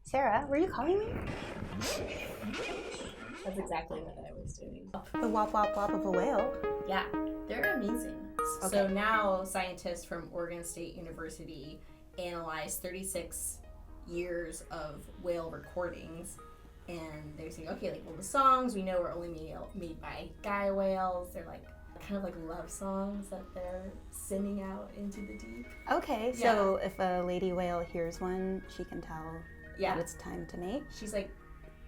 Sarah, were you calling me? That's exactly what I was doing. The wop wop wop of a whale. Yeah, they're amazing. Okay. So now scientists from Oregon State University analyzed 36 years of whale recordings, and they're saying, okay, like, well, the songs we know are only made by guy whales. They're like kind of like love songs that they're sending out into the deep. Okay, so if a lady whale hears one, she can tell Yeah. that it's time to mate. She's like,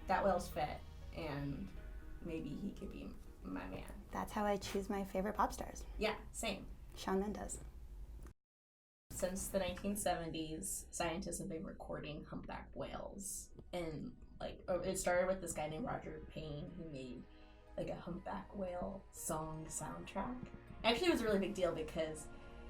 that whale's fit, and maybe he could be my man. That's how I choose my favorite pop stars. Yeah, same. Shawn Mendes. Since the 1970s, scientists have been recording humpback whales, and it started with this guy named Roger Payne who made like a humpback whale song soundtrack. Actually, it was a really big deal because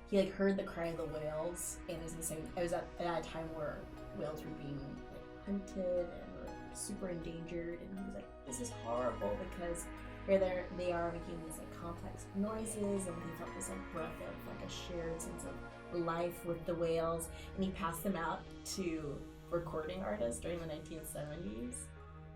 he like heard the cry of the whales, and it was at a time where whales were being like hunted and were super endangered, and he was like, this is horrible, because here they are making these like complex noises, and he felt this like breath of like a shared sense of life with the whales, and he passed them out to recording artists during the 1970s,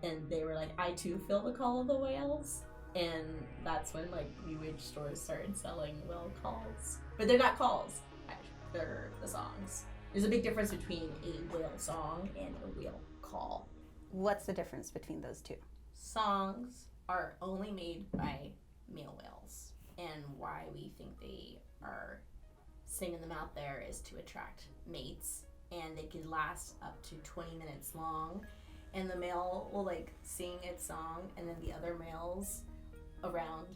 and they were like, I too feel the call of the whales. And that's when like New Age stores started selling whale calls, but they're not calls, actually. They're the songs. There's a big difference between a whale song and a whale call. What's the difference between those two? Songs are only made by male whales, and why we think they are singing them out there is to attract mates, and they can last up to 20 minutes long, and the male will like sing its song, and then the other males around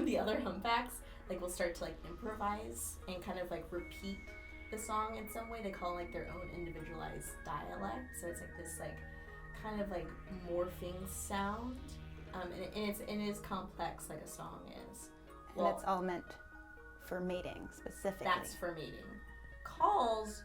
the other humpbacks like will start to like improvise and kind of like repeat the song in some way. They call it like their own individualized dialect, so it's like this like kind of like morphing sound, and it is complex like a song is. And it's all meant for mating specifically. That's for mating. Calls,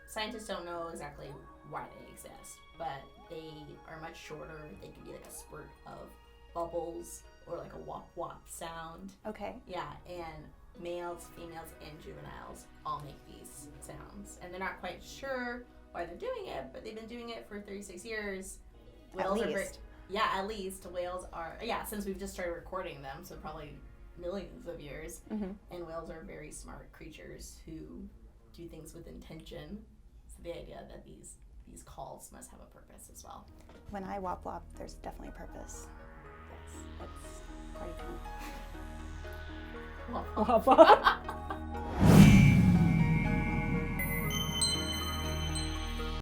scientists don't know exactly why they exist, but they are much shorter. They can be like a spurt of bubbles or like a wop wop sound. Okay. Yeah, and males, females, and juveniles all make these sounds, and they're not quite sure why they're doing it, but they've been doing it for 36 years. Whales At are least. at least whales are, since we've just started recording them, so probably millions of years. Mm-hmm. And whales are very smart creatures who do things with intention. So the idea that these calls must have a purpose as well. When I wop wop, there's definitely a purpose. Yes. It's quite fun. Wop, wop. Wop wop.